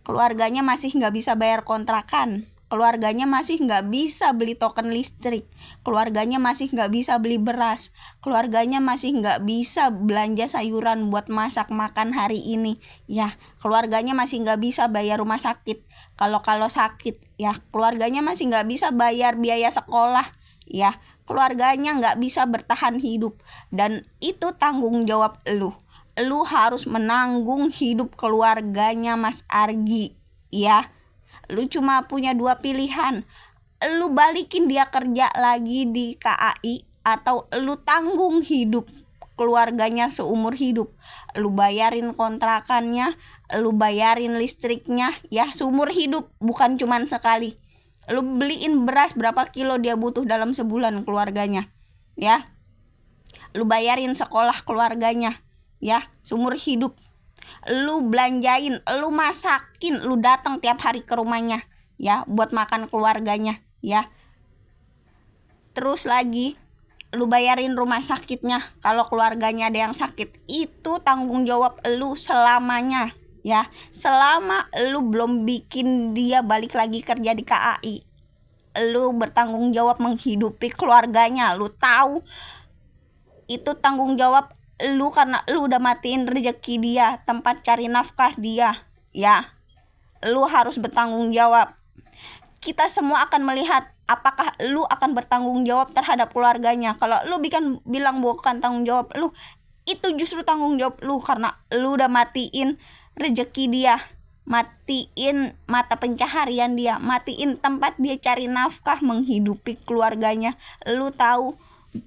Keluarganya masih nggak bisa bayar kontrakan. Keluarganya masih nggak bisa beli token listrik, keluarganya masih nggak bisa beli beras, keluarganya masih nggak bisa belanja sayuran buat masak makan hari ini, ya. Keluarganya masih nggak bisa bayar rumah sakit, kalau sakit, ya. Keluarganya masih nggak bisa bayar biaya sekolah, ya. Keluarganya nggak bisa bertahan hidup, dan itu tanggung jawab lu. Lu harus menanggung hidup keluarganya Mas Argi, ya. Lu cuma punya 2 pilihan. Lu balikin dia kerja lagi di KAI, atau lu tanggung hidup keluarganya seumur hidup. Lu bayarin kontrakannya, lu bayarin listriknya ya seumur hidup, bukan cuman sekali. Lu beliin beras berapa kilo dia butuh dalam sebulan keluarganya, ya. Lu bayarin sekolah keluarganya ya seumur hidup. Lu belanjain, lu masakin, lu datang tiap hari ke rumahnya ya buat makan keluarganya ya. Terus lagi lu bayarin rumah sakitnya kalau keluarganya ada yang sakit. Itu tanggung jawab lu selamanya ya. Selama lu belum bikin dia balik lagi kerja di KAI, lu bertanggung jawab menghidupi keluarganya. Lu tahu itu tanggung jawab lu, karena lu udah matiin rezeki dia, tempat cari nafkah dia ya. Lu harus bertanggung jawab. Kita semua akan melihat apakah lu akan bertanggung jawab terhadap keluarganya. Kalau lu bilang bukan tanggung jawab lu, itu justru tanggung jawab lu, karena lu udah matiin rezeki dia, matiin mata pencaharian dia, matiin tempat dia cari nafkah menghidupi keluarganya. Lu tahu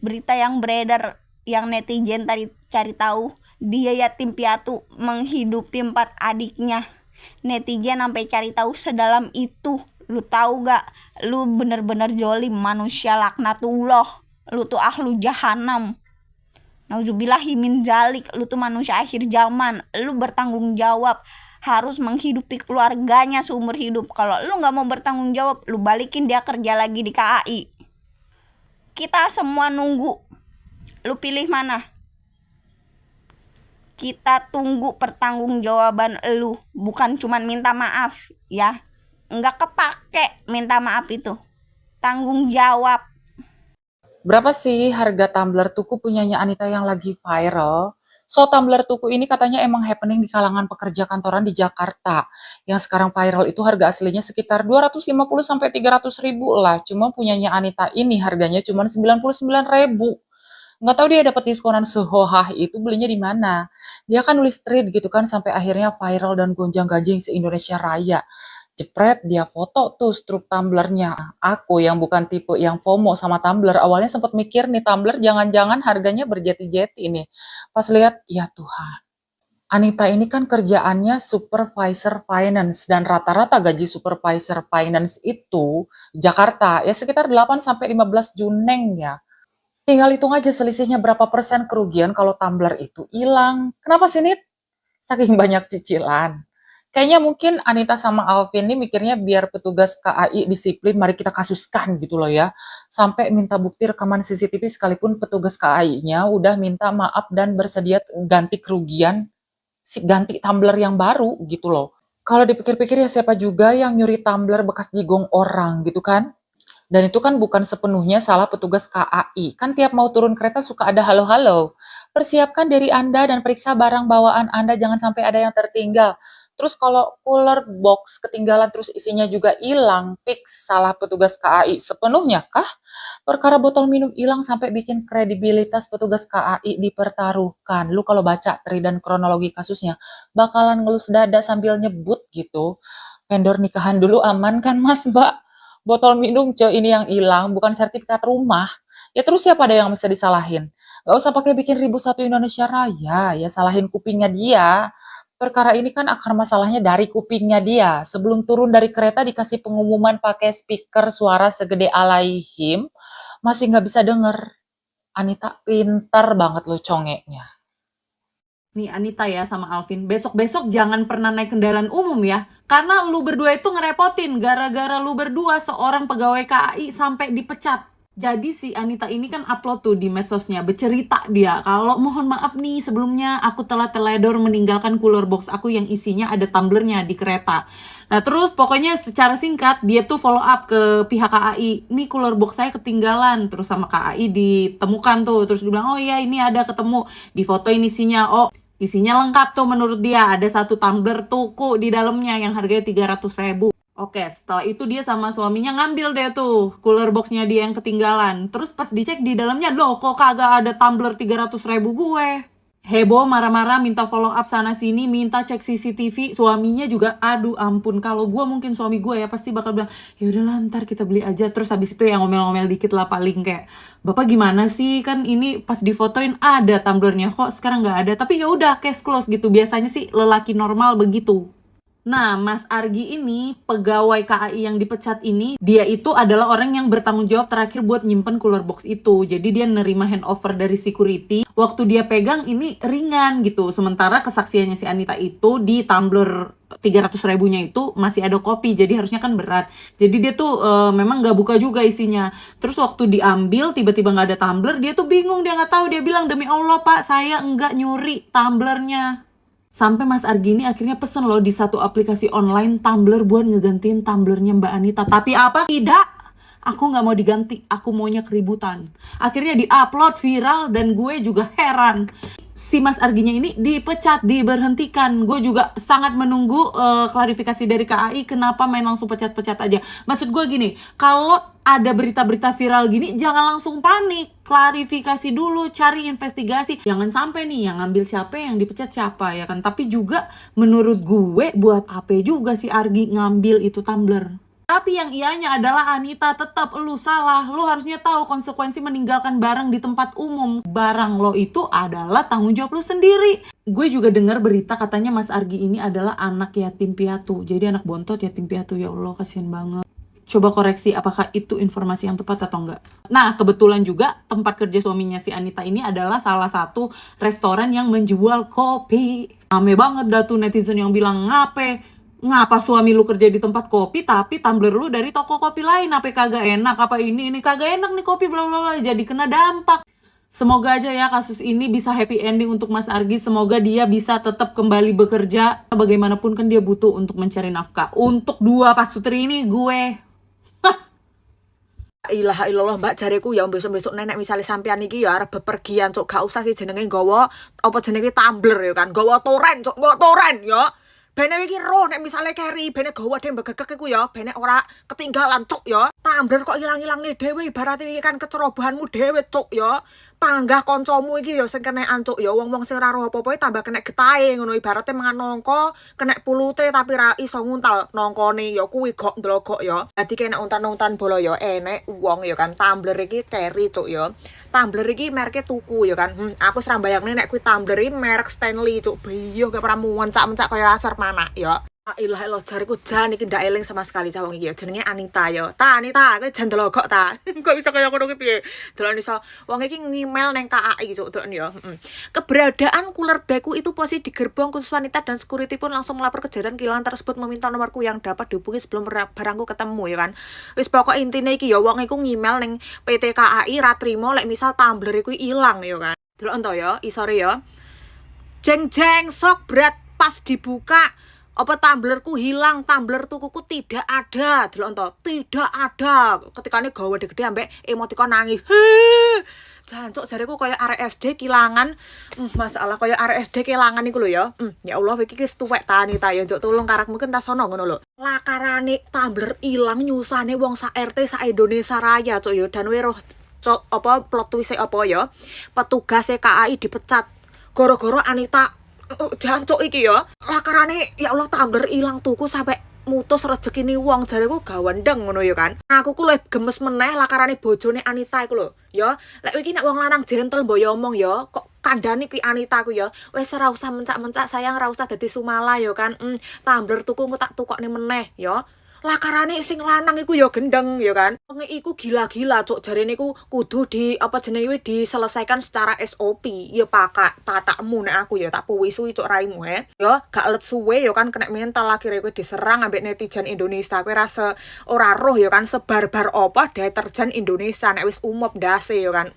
berita yang beredar, yang netizen tadi cari tahu, dia yatim piatu menghidupi 4 adiknya. Netizen sampai cari tahu sedalam itu. Lu tahu gak? Lu bener-bener jolim, manusia laknatullah. Lu tuh ahlu jahanam. Nauzubillahi min zalik. Lu tuh manusia akhir zaman. Lu bertanggung jawab, harus menghidupi keluarganya seumur hidup. Kalau lu gak mau bertanggung jawab, lu balikin dia kerja lagi di KAI. Kita semua nunggu. Lu pilih mana? Kita tunggu pertanggungjawaban lu, bukan cuman minta maaf ya. Nggak kepake minta maaf itu. Tanggung jawab. Berapa sih harga tumbler tuku punyanya Anita yang lagi viral? So, tumbler tuku ini katanya emang happening di kalangan pekerja kantoran di Jakarta. Yang sekarang viral itu harga aslinya sekitar 250 sampai 300 ribu lah. Cuma punyanya Anita ini harganya cuma 99 ribu. Nggak tahu dia dapat diskonan sehohah itu belinya di mana. Dia kan nulis tweet gitu kan sampai akhirnya viral dan gonjang-ganjing se-Indonesia Raya. Jepret, dia foto tuh struk tumblernya. Aku yang bukan tipe yang FOMO sama tumbler, awalnya sempat mikir nih tumbler jangan-jangan harganya berjeti-jeti nih. Pas lihat, ya Tuhan. Anita ini kan kerjaannya supervisor finance dan rata-rata gaji supervisor finance itu Jakarta ya sekitar 8 sampai 15 juneng ya. Tinggal hitung aja selisihnya berapa persen kerugian kalau tumbler itu hilang. Kenapa sih Nit? Saking banyak cicilan. Kayaknya mungkin Anita sama Alvin ini mikirnya biar petugas KAI disiplin, mari kita kasuskan gitu loh ya. Sampai minta bukti rekaman CCTV sekalipun petugas KAI-nya udah minta maaf dan bersedia ganti kerugian, ganti tumbler yang baru gitu loh. Kalau dipikir-pikir ya siapa juga yang nyuri tumbler bekas jigong orang gitu kan? Dan itu kan bukan sepenuhnya salah petugas KAI. Kan tiap mau turun kereta suka ada halo-halo. Persiapkan diri Anda dan periksa barang bawaan Anda jangan sampai ada yang tertinggal. Terus kalau cooler box ketinggalan terus isinya juga hilang, fix salah petugas KAI sepenuhnya kah? Perkara botol minum hilang sampai bikin kredibilitas petugas KAI dipertaruhkan. Lu kalau baca tri dan kronologi kasusnya, bakalan ngelus dada sambil nyebut gitu. Vendor nikahan dulu aman kan Mas Mbak? Botol minum ini yang hilang, bukan sertifikat rumah. Ya terus siapa ada yang bisa disalahin? Gak usah pakai bikin ribut satu Indonesia Raya, ya salahin kupingnya dia. Perkara ini kan akar masalahnya dari kupingnya dia. Sebelum turun dari kereta dikasih pengumuman pakai speaker suara segede alaihim, masih nggak bisa denger. Anita pinter banget lo congeknya. Nih Anita ya sama Alvin, besok-besok jangan pernah naik kendaraan umum ya. Karena lu berdua itu ngerepotin, gara-gara lu berdua seorang pegawai KAI sampai dipecat. Jadi si Anita ini kan upload tuh di medsosnya, bercerita dia kalau mohon maaf nih sebelumnya aku telah teledor meninggalkan cooler box aku yang isinya ada tumblernya di kereta. Nah terus pokoknya secara singkat dia tuh follow up ke pihak KAI, nih cooler box saya ketinggalan, terus sama KAI ditemukan tuh, terus dia bilang oh iya ini ada ketemu, difotoin isinya, oh isinya lengkap tuh menurut dia, ada satu tumbler tuku di dalamnya yang harganya 300 ribu. Oke, setelah itu dia sama suaminya ngambil deh tuh cooler boxnya dia yang ketinggalan. Terus pas dicek di dalamnya, loh kok kagak ada tumbler 300 ribu gue. Heboh, marah-marah, minta follow up sana sini, minta cek CCTV. Suaminya juga, aduh ampun, kalau gue mungkin suami gue ya pasti bakal bilang, yaudahlah ntar kita beli aja. Terus habis itu yang ngomel-ngomel dikit lah paling kayak, Bapak gimana sih, kan ini pas difotoin ada tumblernya, kok sekarang nggak ada. Tapi ya udah case close gitu, biasanya sih lelaki normal begitu. Nah, Mas Argi ini, pegawai KAI yang dipecat ini, dia itu adalah orang yang bertanggung jawab terakhir buat nyimpen cooler box itu. Jadi dia nerima handover dari security. Waktu dia pegang ini ringan gitu. Sementara kesaksiannya si Anita itu di tumbler 300 ribunya itu masih ada kopi. Jadi harusnya kan berat. Jadi dia tuh memang gak buka juga isinya. Terus waktu diambil, tiba-tiba gak ada tumbler, dia tuh bingung, dia gak tahu. Dia bilang, demi Allah Pak, saya enggak nyuri tumblernya. Sampai Mas Argi ini akhirnya pesen loh di satu aplikasi online tumbler buat ngegantiin tumblernya Mbak Anita. Tapi apa? Tidak. Aku nggak mau diganti. Aku maunya keributan. Akhirnya di-upload viral dan gue juga heran. Si Mas Arginya ini dipecat, diberhentikan. Gue juga sangat menunggu klarifikasi dari KAI kenapa main langsung pecat-pecat aja. Maksud gue gini, kalau ada berita-berita viral gini jangan langsung panik. Klarifikasi dulu, cari investigasi. Jangan sampai nih yang ngambil siapa, yang dipecat siapa ya kan. Tapi juga menurut gue buat apa juga si Argi ngambil itu tumbler. Tapi yang ianya adalah Anita, tetap lu salah. Lu harusnya tahu konsekuensi meninggalkan barang di tempat umum. Barang lo itu adalah tanggung jawab lu sendiri. Gue juga dengar berita katanya Mas Argi ini adalah anak yatim piatu. Jadi anak bontot yatim piatu, ya Allah kasihan banget. Coba koreksi apakah itu informasi yang tepat atau enggak. Nah kebetulan juga tempat kerja suaminya si Anita ini adalah salah satu restoran yang menjual kopi. Rame banget dah tuh netizen yang bilang ngapa suami lu kerja di tempat kopi tapi tumbler lu dari toko kopi lain, apa kagak enak, apa ini kagak enak nih kopi bla bla bla, jadi kena dampak. Semoga aja ya kasus ini bisa happy ending untuk Mas Argi. Semoga dia bisa tetap kembali bekerja. Bagaimanapun kan dia butuh untuk mencari nafkah. Untuk dua pasutri ini gue Ilaha illallah mbak, jareku ya besok-besok nenek misalnya sampean iki ya arep bepergian cuk, gak usah sih jenenge nggawa apa jenenge tumbler ya kan, nggawa toren cuk, nggawa toren ya. Bene iki roh nek misale carry bene gawa dhewe begegek iku ya, bene ora ketinggalan cuk ya. Tumbler kok ilang-ilangne dhewe ibarat iki kan kecerobohanmu dhewe cuk ya. Panggah kancamu iki ya sing kenekan cuk ya, wong-wong sing ora roh apa-apa tambah kena getahe ngono, ibarate mangan nongko kena pulute tapi ra iso nguntal nongkone ya kuwi gok ndlogok ya. Dadi kena untan-untan bola ya enek wong ya kan tumbler iki carry cuk ya. Tumbler iki merke tuku ya kan. Aku wis ra mbayangne nek kuwi tumbler iki merek Stanley cuk. Biyo gak pernah mencak-mencak kaya asar mana ya. Ilah ilah jariku jan iki ndak eling sama sekali cawang iki ya. Jenenge Anita ya. Ta Anita, kowe jan delok ta. Kok bisa kaya ngono ki piye? Delok iso wong iki ngimel nang KAI cuk delok ya. Keberadaan cooler bagku itu posisi di gerbong khusus wanita dan security pun langsung melapor kejadian kehilangan tersebut, meminta nomorku yang dapat dihubungi sebelum barangku ketemu ya kan. Wis pokok intine iki ya wong iku ngimel ning PT KAI ra trimo lek misal tumbler iku ilang ya kan. Delok ento ya, isore ya. Jeng-jeng sok berat pas dibuka apa tumblerku hilang, tumbler tukuku tidak ada. Delok ento, tidak ada. Ketikane gawe gede ambek emotikon nangis. Jancuk jareku kaya arek SD kilangan. Masalah kaya arek SD kilangan iku lho ya. Ya Allah iki wis tuwek ta Anita ya, njuk tulung karakmu kan tas sono ngono lho. Lakarane tumbler ilang nyusane wong sak RT sak Indonesia Raya cuk ya, dan weruh apa plot twist apa ya. Petugas KAI dipecat gara-gara Anita jancuk iki ya. Lakarane ya Allah tumbler ilang tuku sampai mutus rezekine wong, jareku gawendeng ngono ya kan. Aku ku luwih gemes meneh lakarane bojone Anita iku lho. Ya, lek iki nek wong lanang gentle mbok ya omong ya, kok kandhani kuwi Anita ku ya. Wis ora usah mencak-mencak sayang, ora usah dadi sumala ya kan. Tumbler tuku tak tukokne meneh ya. Lakarane sing lanang iku ya gendeng ya kan. Wong iku gila-gila cuk, jarene iku kudu di apa jenenge diselesaikan secara SOP. Ya pakak tatakmu nek aku ya tak puwi-suwi cuk raimu ya. Gak let suwe ya kan kena mental akhirnya kowe diserang ambek netizen Indonesia. Kowe rasa ora roh ya kan sebarbar apa deterjen Indonesia nek wis umum ndase ya kan.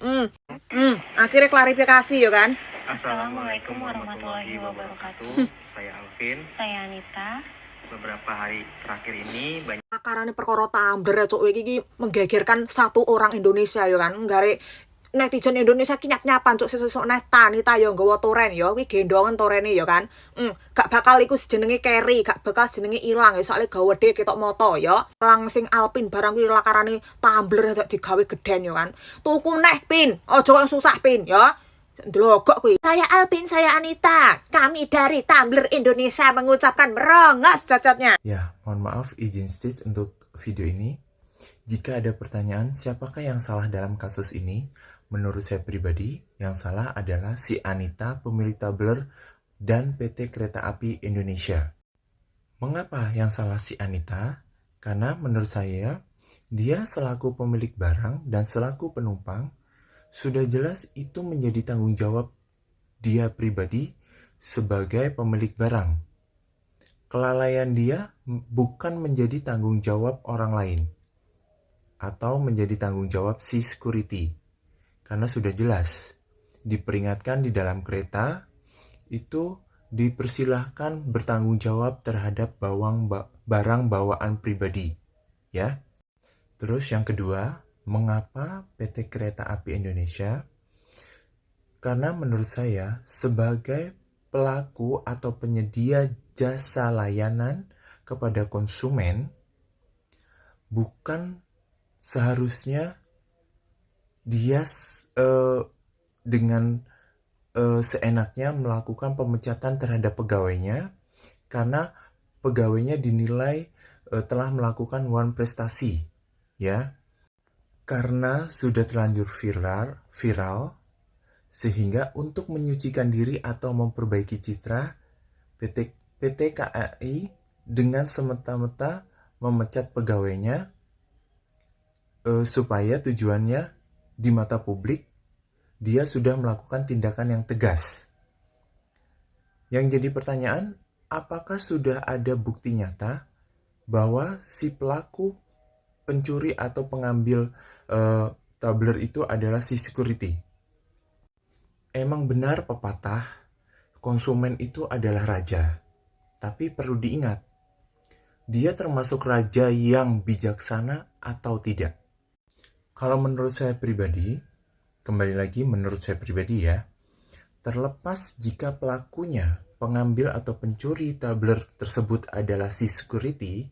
Akhirnya klarifikasi ya kan. Assalamualaikum warahmatullahi wabarakatuh. Saya Alvin. Saya Anita. Beberapa hari terakhir ini banyak Akarane perkara tumbler cuk iki menggegerkan satu orang Indonesia ya kan. Nggare netizen Indonesia ki nyap-nyapan cuk sesuk neh Tanita ya nggawa toren ya, kuwi gendongan torene ya kan. Gak bakal iku jenenge carry, gak bakal jenenge ilang ya soalnya gawe dhek ketok moto ya. Lang sing Alpin barang kuwi lakarane tumbler digawe geden ya kan. Tuku neh Pin, aja susah Pin ya. Delogok kuwi. Saya Alpin, saya Anita. Kami dari Tumbler Indonesia mengucapkan merongos cocotnya. Ya, mohon maaf izin stage untuk video ini. Jika ada pertanyaan siapakah yang salah dalam kasus ini, menurut saya pribadi yang salah adalah si Anita pemilik Tumbler dan PT Kereta Api Indonesia. Mengapa yang salah si Anita? Karena menurut saya dia selaku pemilik barang dan selaku penumpang sudah jelas itu menjadi tanggung jawab dia pribadi sebagai pemilik barang. Kelalaian dia bukan menjadi tanggung jawab orang lain atau menjadi tanggung jawab si security. Karena sudah jelas diperingatkan di dalam kereta itu dipersilahkan bertanggung jawab terhadap barang bawaan pribadi. Ya. Terus yang kedua, mengapa PT Kereta Api Indonesia? Karena menurut saya sebagai pelaku atau penyedia jasa layanan kepada konsumen, bukan seharusnya dia dengan seenaknya melakukan pemecatan terhadap pegawainya karena pegawainya dinilai telah melakukan one prestasi, ya. Karena sudah terlanjur viral, sehingga untuk menyucikan diri atau memperbaiki citra, PT KAI dengan semata-mata memecat pegawainya supaya tujuannya di mata publik dia sudah melakukan tindakan yang tegas. Yang jadi pertanyaan, apakah sudah ada bukti nyata bahwa si pelaku pencuri atau pengambil tumbler itu adalah si security? Emang benar pepatah, konsumen itu adalah raja. Tapi perlu diingat, dia termasuk raja yang bijaksana atau tidak? Kalau menurut saya pribadi, kembali lagi menurut saya pribadi ya, terlepas jika pelakunya, pengambil atau pencuri tumbler tersebut adalah si security,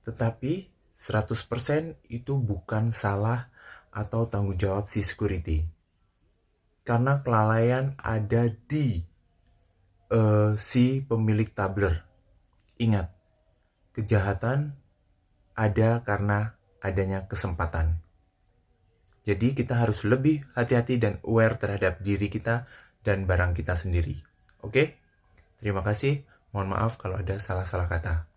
tetapi 100% itu bukan salah atau tanggung jawab si security. Karena kelalaian ada di si pemilik tumbler. Ingat, kejahatan ada karena adanya kesempatan. Jadi kita harus lebih hati-hati dan aware terhadap diri kita dan barang kita sendiri. Oke? Terima kasih. Mohon maaf kalau ada salah-salah kata.